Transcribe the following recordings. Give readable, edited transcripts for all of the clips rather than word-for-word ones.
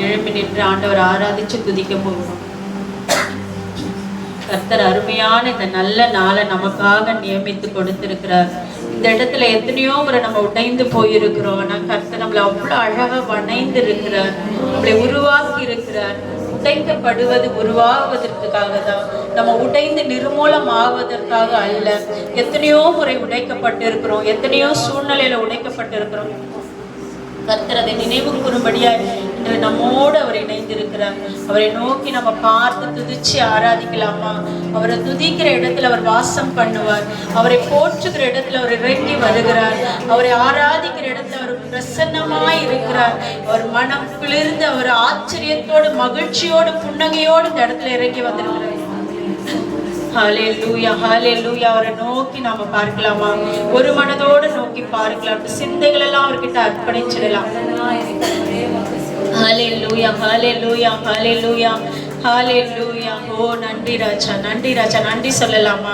எழுப்பி நின்று ஆண்டவர் ஆராதிச்சு துதிக்க போகிறோம். கர்த்தர் அருமையான இந்த நல்ல நாளை நமக்காக நியமித்து கொடுத்திருக்கிறார். இந்த இடத்துல எத்தனையோ முறை நம்ம உடைந்து போயிருக்கிறோம். ஆனால் கர்த்தர் நம்மளை அவ்வளோ அழகாக வணைந்து இருக்கிறார், நம்மளை உருவாக்கி இருக்கிறார். உடைக்கப்படுவது உருவாகுவதற்காக தான், நம்ம உடைந்து நிர்மூலம் ஆவதற்காக அல்ல. எத்தனையோ முறை உடைக்கப்பட்டிருக்கிறோம், எத்தனையோ சூழ்நிலையில உடைக்கப்பட்டிருக்கிறோம். கர்த்தர் அதை நினைவு கூறும்படியாய் இன்று நம்மோடு அவர் இணைந்திருக்கிறார். அவரை நோக்கி நம்ம பார்த்து துதிச்சு ஆராதிக்கலாமா? அவரை துதிக்கிற இடத்துல அவர் வாசம் பண்ணுவார். அவரை போற்றுகிற இடத்துல அவர் இறங்கி வருகிறார். அவரை ஆராதிக்கிற இடத்துல அவர் பிரசன்னமாய் இருக்கிறார். அவர் மனம் குளிர்ந்து அவர் ஆச்சரியத்தோடு மகிழ்ச்சியோடு புன்னகையோடு இந்த இடத்துல இறங்கி வந்திருக்கிறார். ஹல்லேலூயா, ஹல்லேலூயா. அவரை நோக்கி நாம பார்க்கலாமா? ஒரு மனதோடு நோக்கி பார்க்கலாம். சிந்தைகள் எல்லாம் அவர்கிட்ட அர்ப்பணிச்சிடலாம். ஹல்லேலூயா, ஹல்லேலூயா, ஹல்லேலூயா, ஹல்லேலூயா. ஓ நன்றி ராஜா, நன்றி ராஜா, நன்றி சொல்லலாமா?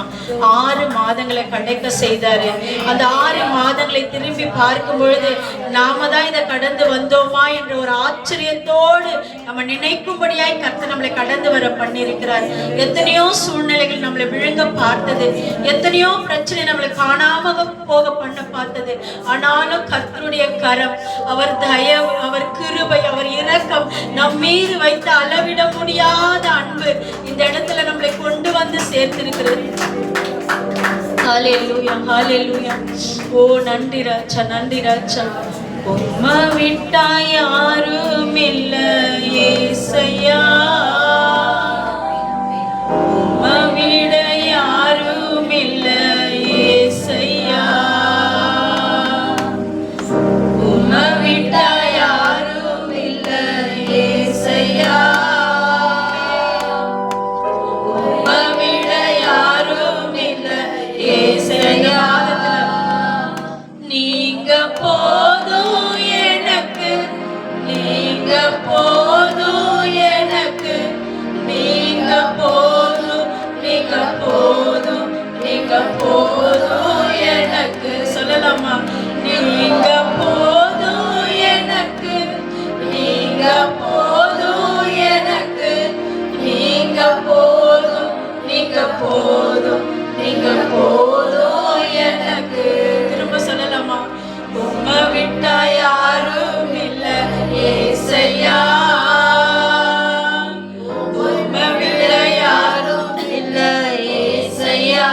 6 மாதங்களை கடக்க செய்தாரு. அந்த 6 மாதங்களை திரும்பி பார்க்கும் பொழுது நாம தான் இதை கடந்து வந்தோமா என்ற ஒரு ஆச்சரியத்தோடு நம்ம நினைக்கும்படியாய் கர்த்தர் நம்மளை கடந்து வர பண்ணியிருக்கிறார். எத்தனையோ சூழ்நிலைகள் நம்மளை விழுங்க பார்த்தது, எத்தனையோ பிரச்சனை நம்மளை காணாம போக பண்ண பார்த்தது. ஆனாலும் கர்த்தருடைய கரம், அவர் தயவு, அவர் கிருபை, அவர் இரக்கம், நம் மீது வைத்த அளவிட முடியாத அன்பு இந்த இடத்துல நம்மளை கொண்டு வந்து சேர்த்திருக்கிறது. ஹல்லேலூயா, ஹல்லேலூயா. ஓ நன்றி ராஜா, நன்றி ராஜா. உம்மை விட்டா யாரும் இல்ல ஏசையா, உம்மை விட யாரும் இல்ல ஏசையா, உம்மை விட்டா யாரும் இல்ல ஏசையா, உம்மை விட யாரும் இல்ல ஏசையா. நீங்க போதும் எனக்கு, நீங்க போதும் எனக்கு, நீங்க போதும், நீங்க போதும், நீங்க போதும் எனக்கு. சொல்லலாமா? நீங்க போதும் எனக்கு, நீங்க போதும் எனக்கு, நீங்க போதும், நீங்க போதும், நீங்க போதும் எனக்கு. திரும்ப சொல்லலாமா? உம்மை விட்டா யாரும் இல்ல ஏசையா, உம்மை விட யாரும் இல்ல ஏசையா,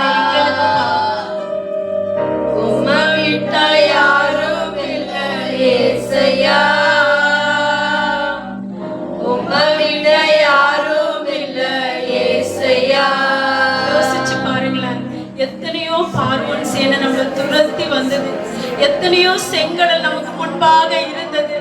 உம்மை விட்டா யாரும் இல்ல ஏசையா, உம்மை விட யாரும் இல்ல ஏசையா. யோசிச்சு பாருங்களேன், எத்தனையோ பார்வோன் சேனை நம்மளை துரத்தி வந்தது, எத்தனையோ செங்கடல் நமக்கு முன்பாக இருந்தது.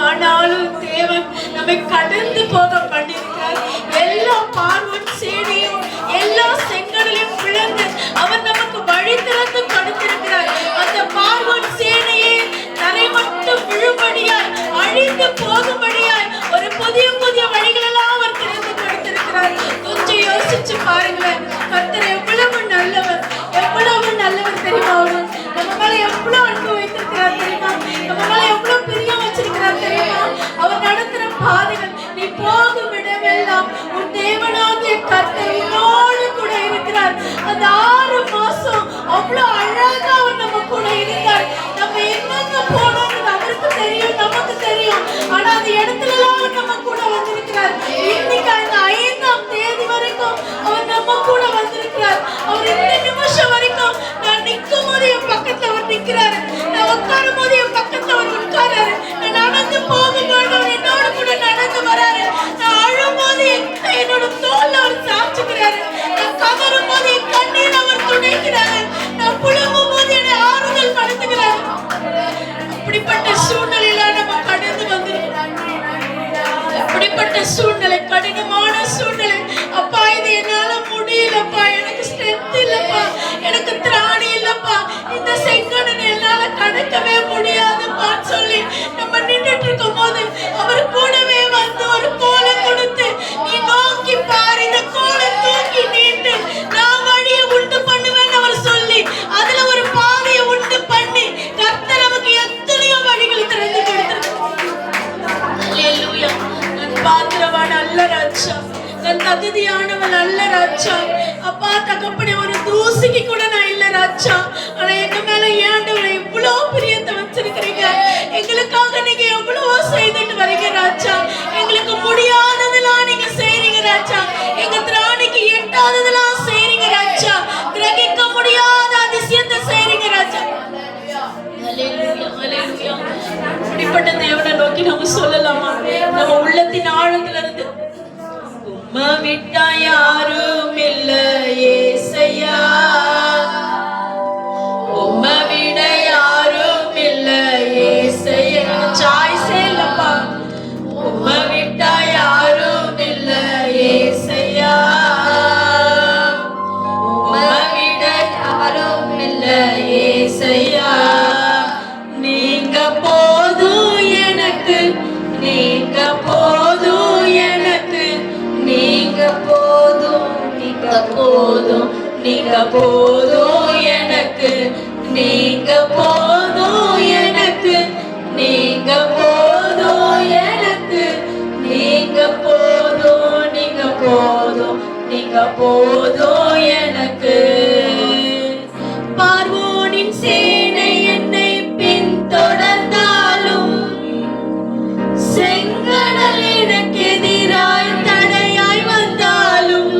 ஆனாலும் தேவன் நம்மை கடந்து போக பண்ணியிருக்கிறார். எல்லா பார்வோன் சேனையும் எல்லா செங்கடலையும் பிளந்து அவர் நமக்கு வழி திறந்து கொடுத்திருக்கிறார். அந்த பார்வோன் சேனையே தரை மட்டும் விழும்படியாய், அழிந்து போகும்படியாய் ஒரு புதிய புதிய வழிகளெல்லாம் அவர் திறந்து கொடுத்திருக்கிறார். கொஞ்சம் யோசிச்சு பாருங்களேன், கர்த்தர் எவ்வளவு நல்லவர், எவ்வளவு நல்லவர் தெரியுமா? அவர் நம்ம மேல எவ்வளவு அன்பு வைத்திருக்கிறார் தெரியுமா? நம்ம மேல எவ்வளவு பிரியம் வச்சிருக்கிறார் தெரியுமா? அவர் நடத்துற பாதைகள், நீ போகும் இடமெல்லாம் உன் தேவனாகிய கர்த்தர் உன்னோடு கூட இருக்கிறார். அந்த 6 மாசம் அவ்வளவு அழகா அவர் நம்ம கூட இருந்தார். நம்ம எங்க போனோம்னு அவருக்கு தெரியும், நமக்கு தெரியும். ஆனா அந்த இடத்துல எல்லாம் அவர் நம்ம கூட வந்திருக்கிறார். இன்னைக்கு இந்த 5ஆம் தேதி வரைக்கும் அவர் நம்ம கூட வந்திருக்கிறார். அவர் இந்த நிமிஷம் வரைக்கும் நான் நிற்கும் போது என் பக்கத்துல அவர் நிற்கிறாரு, நான் உட்காரும் போது என் பக்கத்துல அவர் உட்காராரு, நான் நடந்து போகும்போது அவர் என்னோட கூட நடந்து வராரு, நான் அழும் போது என்னோட தோல்ல அவர் சாட்சிக்கிறாரு, நான் கதறும் போது என் கண்ணீர் அவர் துடைக்கிறாரு, நான் புலம்பும் போது என்னை ஆறுதல் படுத்துகிறாரு. அப்படிப்பட்ட சூழ்நிலையில நம்ம கடந்து வந்திருக்கிறோம். அப்படிப்பட்ட சூழ்நிலை, கடினமான சூழ்நிலை. அப்பா இது என்னால முடியலப்பா, எனக்கு ஸ்ட்ரென்த் இல்லப்பா, எனக்கு திராணி இல்லப்பா, இந்த செங்கடனை என்னால கடக்கவே முடியாதுப்பா சொல்லி நம்ம நின்றுட்டு இருக்கும் போது அவர் கூடவே வந்து ஒரு கோலை கொடுத்து, நீ நோக்கி பாரு, இந்த கோலை தூக்கி நீட்டு நான் வழியை உண்டு பண்ணுவேன்னு அவர் சொல்லி அதுல ஒரு பாதையை உண்டு பண்ணி கர்த்தர் நமக்கு எத்தனையோ வழிகளை திறந்து கொடுத்திருக்கிறார். ஹல்லேலூயா. பாத்திரவான் அல்ல ராஜா, நான் தகுதியானவள் அல்ல ராஜா. அப்பா தகப்பனே, ஒரு தூசிக்கு கூட நான் இல்ல ராஜா. ஆனா எங்க மேல ஏண்டவரை இவ்வளவு பிரியத்தை வச்சிருக்கிறீங்க. எங்களுக்காக நீங்க எவ்வளவோ செய்துட்டு வரீங்க ராஜா. எங்களுக்கு முடியாததெல்லாம் நீங்க செய்றீங்க ராஜா. எங்க திராணிக்கு எட்டாததெல்லாம் செய்றீங்க ராஜா. கிரகிக்க முடியாத அதிசயத்தை செய்றீங்க ராஜா. இப்படிப்பட்ட தேவனை நோக்கி நம்ம சொல்லலாமா? நம்ம உள்ளத்தின் ஆழத்துல இருந்து, உம்மை விட்டா யாரும் இல்ல ஏசையா, உம்மை விட யாரும் இல்ல ஏசையா. சாய்ஸே இல்லப்பா. உம்மை விட்டா யாரும் இல்ல ஏசையா, உம்மை விட யாரும் இல்ல ஏசையா. நீங்க போதும் எனக்கு, நீங்க போதும் எனக்கு, நீங்க போதும், நீங்க போதும், நீங்க போதும் எனக்கு, நீங்க போதும் எனக்கு, நீங்க போதும் எனக்கு, நீங்க போதும், நீங்க போதும், நீங்க போதும் எனக்கு. பார்வோனின் சேனை என்னை பின்தொடர்ந்தாலும், செங்கடல் எனக்கு எதிராய் தடையாய் வந்தாலும்,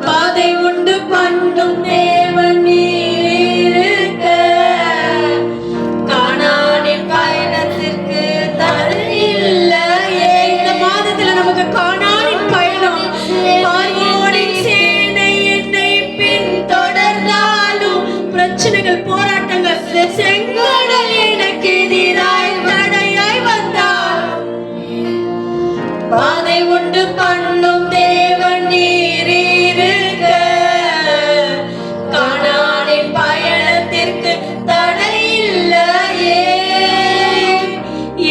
பாதை உண்டு பண்ணும் தேவன் நீர் இருக்க, கானானின் பயணத்திற்கு தடை இல்லையே. இந்த மாதத்துல நமக்கு கானானின் பயணம். பார்வோனின் சேனை என்னை பின்தொடர்ந்தாலும், பிரச்சனைகள் போராட்டங்கள், செங்கடல் எனக்கு எதிராய் தடையாய் வந்தால், பாதை உண்டு பண்ணும் தேவன் நீர் இருக்க, கானானின் பயணத்திற்கு தடை இல்லையே.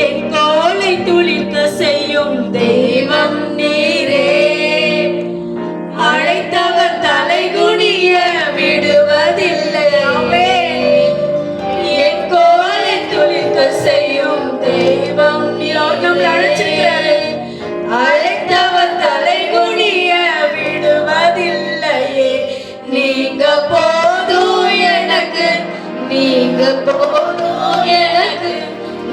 என் கோலை துளிர்க்க செய்யும் தெய்வம் நீரே, அழைத்தவர் தலைகுனிய விடுவதில்லை. என் கோலை துளிர்க்க செய்யும் தெய்வம் நீர் நம்மளை அழைச்சிருக்கிறாரு. அழைத்தவர் தலைகுனிய விடுவதில்லையே. நீங்க போதும் எனக்கு, நீங்க போதும் எனக்கு,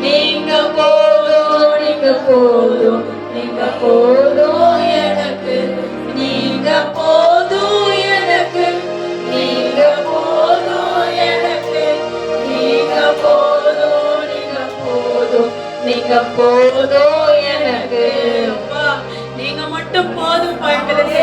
நீங்க போதும், நீங்க போதும், நீங்க போதும் எனக்கு, நீங்க போதும் எனக்கு, நீங்க போதும் எனக்கு, நீங்க போதும், நீங்க போதும், நீங்க போதும் எனக்கு. அப்பா நீங்க மட்டும் போதும்பா எங்களுக்கு.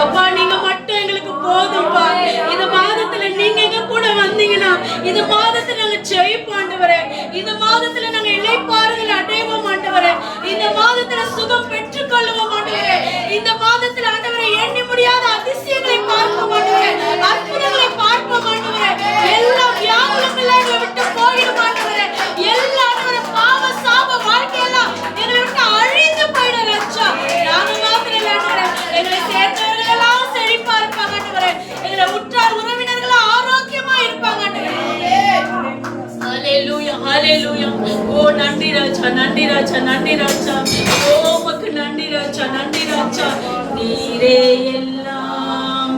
அப்பா நீங்க மட்டும் எங்களுக்கு போதும்பா. இந்த மாதத்துல நீங்க எங்க கூட வந்தீங்கன்னா, இந்த மாதத்துல நாங்க ஜெயிப்போம் ஆண்டவரே. இந்த மாதத்துல நாங்க இளைப்பாறுதல் அடைவோம் ஆண்டவரே. இந்த மாதத்துல சுகம் பெற்றுக்கொள்வோம் ஆண்டவரே. இந்த மாதத்துல ஆண்டவரே எண்ணி முடியாத அதிசயங்களை பார்ப்போம் ஆண்டவரே, அற்புதங்களை பார்ப்போம் ஆண்டவரே. எல்லா வியாகுலங்களும் எங்களை விட்டு போயிடும் ஆண்டவரே. எல்லா பாவ சாப வாழ்க்கையெல்லாம் எங்களை விட்டு அழிந்து போயிடும் ராஜா. நாங்க மாத்திரம் இல்ல ஆண்டவரே, எங்களை சேர்ந்தவர்கள் எல்லாம் செழிப்பா இருப்பாங்க ஆண்டவரே. எங்களை உற்றார் உறவினர்கள் ஆரோக்கியமா இருப்பாங்க ஆண்டவரே. ஹalleluya ஹalleluya. ஓ நன்றி ராஜா, நன்றி ராஜா, நன்றி ராஜா. ஓ உமக்கு நன்றி ராஜா, நன்றி ராஜா. நீரே எல்லாம்,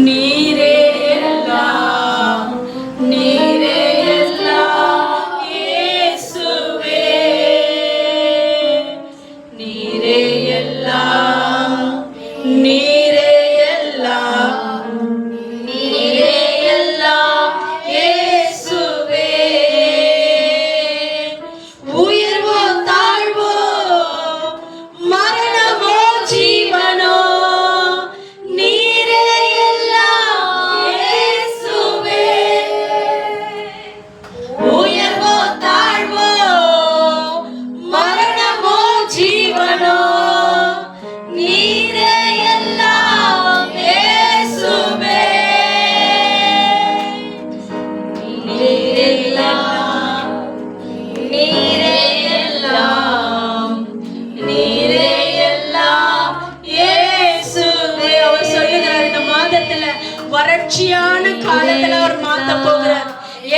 நீரே எல்லாம், நீரே எல்லாம் இயேசுவே. நீரே எல்லாம், நீரே எல்லாம், நீரே எல்லாம் இயேசுவே. உயர்வோ தாழ்வோ, மரணமோ ஜீவனோ, நீரே எல்லாம் இயேசுவே. உயர்வோ தாழ்வோ, மரணமோ ஜீவனோ, நீரே எல்லாம் இயேசுவே. நீரே எல்லாம், நீரே எல்லாம், நீரே எல்லாம் இயேசுவே. அவர் சொல்லுகிறார், இந்த மாதத்துல வறட்சியான காலத்துல அவர் மாத்த போகிறார்.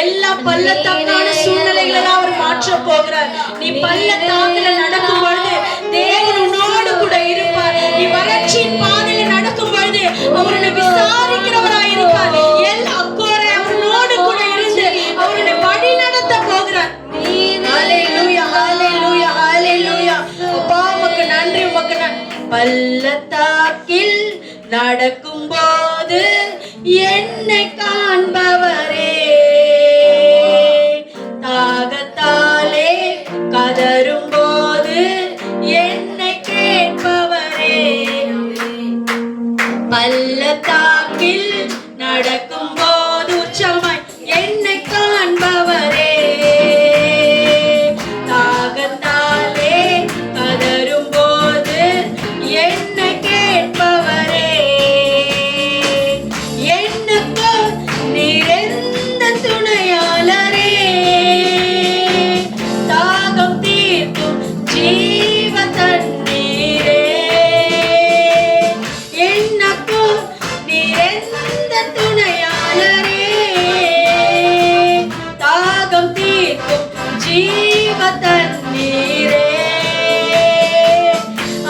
எல்லா பள்ளத்தாக்கான சூழ்நிலைகளை அவர் மாற்ற போகிறார். நீ பள்ளத்தாக்குல நடக்கும் பொழுது பள்ளத்தாக்கில் நடக்கும் போது என்னை காண்பவரே, தாகத்தாலே கதரும் போது என்னை கேட்பவரே, பள்ளத்தாக்கில் நடக்கும் போது உற்சாகமாய் என்னை காண்பவரே, தாகத்தாலே கதரும் போது என்னை கேட்பவரே, எனக்கு நிறைந்த துணையாளரே, தாகம் தீர்க்கும் ஜீவ தண்ணீரே, எனக்கு நிறைந்த துணையாளரே, தாகம் தீர்க்கும் ஜீவ தண்ணீரே,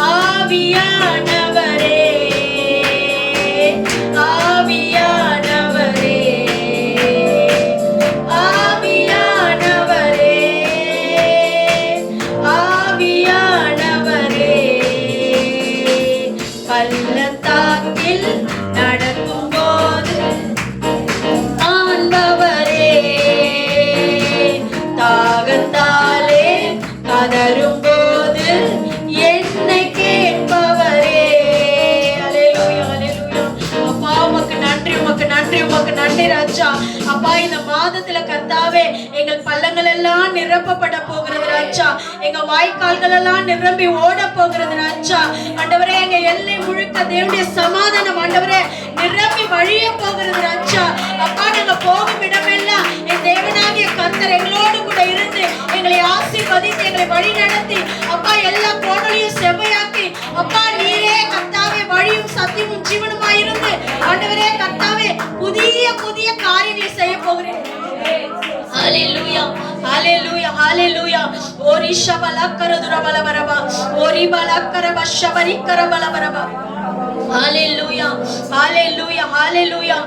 ஆவியானவரே, ஆவியானவரே, ஆவியானவரே, ஆவியானவரே, பள்ளத்தாக்கில் நடக்கும் போது ஆண்டவரே, தாகத்தாலே கதரும் போது என்னை கேட்பவரே. அல்லேலூயா, அல்லேலூயா. அப்பா உமக்கு நன்றி, உமக்கு நன்றி, உமக்கு நன்றி ராஜா. அப்பா இந்த மாதத்துல கர்த்தாவே எங்கள் பள்ளங்கள் எல்லாம் நிரப்பப்பட போகிறது ராஜா, எங்க வாய்க்கால்கள் எல்லாம் நிரம்பி ஓட போகிறது ராஜா. ஆண்டவரே எங்க எல்லை முழுக்க தேவனுடைய சமாதானம் ஆண்டவரே நிரம்பி வழிய போகிறது ராஜா. அப்பா நாங்க போகும் இடமெல்லாம் என் தேவனாகிய கர்த்தர் எங்களோடு கூட இருந்து எங்களை ஆசீர்வதித்து எங்களை வழி நடத்தி அப்பா எல்லா கோணலையும் செவ்வையாக்கி அப்பா நீரே கர்த்தாவே வழியும் சத்தியமும் ஜீவனுமாய் இருந்து ஆண்டவரே கர்த்தாவே புதிய புதிய காரியங்களை செய்ய போகிறேன். ஹalleluya, ஹalleluya, ஹalleluya. ஓரி ஷபலக்கர துரபலவரபா, ஓரி பலக்கர பஷபரிக்கர பலவரபா. ஹalleluya, ஹalleluya, ஹalleluya.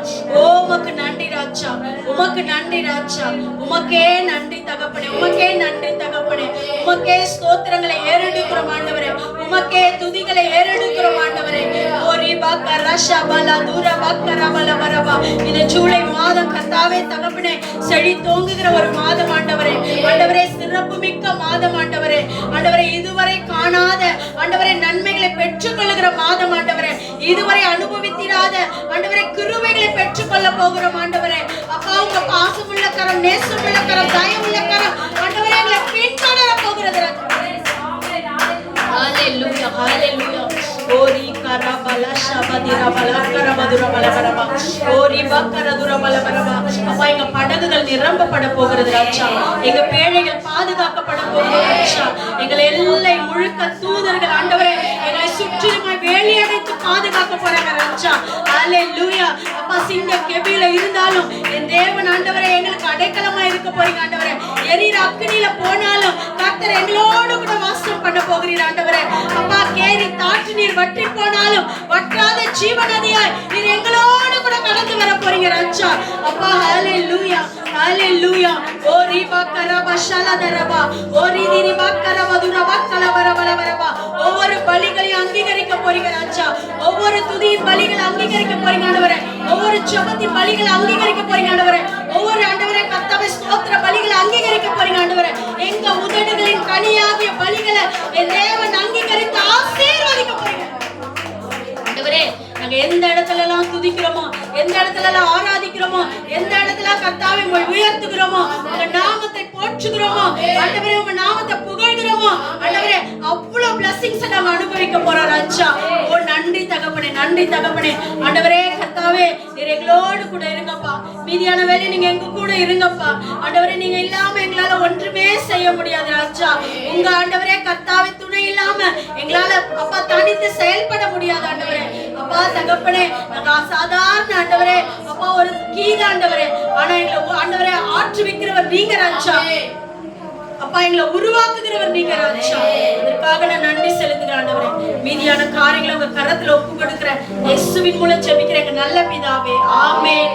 உமக்கு நன்றி ராஜா, உமக்கு நன்றி ராஜா, உமக்கே நன்றி தகப்பனே, உமக்கே நன்றி தகப்பனே, உமக்கே ஸ்தோத்திரங்களை ஏறெடுக்கிறோம் ஆண்டவரே, உமக்கே துதிகளை ஏறெடுக்கிறோம் ஆண்டவரே. ஓரி பக்கர ஷபல துரபக்கர பலவரபா. இந்த ஜூலை மாதம் கர்த்தாவே தகப்பனே செடி தோங்குகிற ஒரு மாதம் ஆண்டவரே, ஆண்டவரே சிறப்பு மிக்க மாதம் ஆண்டவரே, ஆண்டவரே இதுவரை காணாத ஆண்டவரே நன்மைகளை பெற்றுக்கொள்ளுகிற மாதம் ஆண்டவரே, இதுவரை அனுபவித்திராத ஆண்டவரே கிருபைகளை பெற்றுக்கொள்ள போகிறோம் ஆண்டவரே. அப்பா உங்க பாசமுள்ள கரம், நேசமுள்ள கரம், தயவுள்ள கரம் ஆண்டவரே எங்களை பின்தொடர போகிறது. ஹalleluya, ஹalleluya. ஓரி கரபல ஷபதிர பலக்கர மதுர பலபரபா, ஓரி பக்கர துர பலபரபா. அப்பா எங்க படகுகள் நிரம்பப்பட போகிறது ராஜா, எங்க பேழைகள் பாதுகாக்கப்பட போகிறது ராஜா, எங்களை எல்லை முழுக்க தூதர்கள் ஆண்டவரே எங்களை சுற்றிலுமாய் வேலியடைத்து பாதுகாக்க போறாங்க ராஜா. ஹalleluya. அப்பா சிங்க கெபில இருந்தாலும் என் தேவன் ஆண்டவரே எங்களுக்கு அடைக்கலமா இருக்க போறீங்க ஆண்டவரே. எரியிற அக்கினியில போனாலும் கர்த்தர் எங்களோடு கூட வாசம் பண்ண போகிறீர் ஆண்டவரே. அப்பா கேரி தாற்று நீர் வற்றி போனாலும் வற்றாத ஜீவநதியாய் நீர் எங்களோடு கூட கடந்து வர போறீங்க ராஜா. அப்பா ஹalleluya, ஹalleluya. ஓரி பக்கர பஷலதரபா, ஓரி திரி பக்கர மதுர பக்கல வரவரவரபா. ஒவ்வொரு பலிகளையும் அங்கீகரிக்க போறீங்க ராஜா, ஒவ்வொரு துதியின் பலிகளை அங்கீகரிக்க போறீங்க ஆண்டவரே, ஒவ்வொரு ஜெபத்தின் பலிகளை அங்கீகரிக்க போறீங்க ஆண்டவரே, ஒவ்வொரு ஆண்டவரே கர்த்தாவே ஸ்தோத்திர பலிகளை அங்கீகரிக்க போறீங்க ஆண்டவரே. எங்க உதடுகளின் கனியாகிய பலிகளை என் தேவன் அங்கீகரித்து ஆசீர்வதிக்க போறீங்க ஆண்டவரே. நாங்க எந்த இடத்துல எல்லாம் துதிக்கிறோமோ, எந்த இடத்துல எல்லாம் ஆராதிக்கிறோமோ, எந்த இடத்துல கர்த்தாவை உயர்த்துகிறோமோ, உங்க நாமத்தை போற்றுகிறோமோ ஆண்டவரே, உங்க நாமத்தை புகழ்கிறோமோ ஆண்டவரே, அவ்வளவு blessings நாம அனுபவிக்க போறோம் ராஜா. ஓ நன்றி தகப்பனே, நன்றி தகப்பனே. ஆண்டவரே கர்த்தாவே நீர் எங்களோடு கூட இருங்கப்பா, மீதியான வேலை நீங்க எங்க கூட இருங்கப்பா ஆண்டவரே. நீங்க இல்லாம எங்களால ஒன்றுமே செய்ய முடியாது ராஜா. உங்க ஆண்டவரே கர்த்தாவே துணை இல்லாம எங்களால அப்பா தனித்து செயல்பட முடியாது ஆண்டவரே. அப்பா தகப்பனே நாங்க சாதாரண ஆண்டவரே அப்பா ஒரு கீத ஆண்டவரே, ஆனா எங்களை ஆண்டவரே ஆற்றுவிக்கிறவர் நீங்க ராஜா. அப்பா எங்களை உருவாக்குகிறவர் நீங்க ராஜா. அதற்காக நான் நன்றி செலுத்துகிறேன் ஆண்டவரே. மீதியான காரியங்களை உங்க கரத்துல ஒப்பு கொடுக்கிறேன். இயேசுவின் மூலம் ஜெபிக்கிறேன் நல்ல பிதாவே, ஆமென்.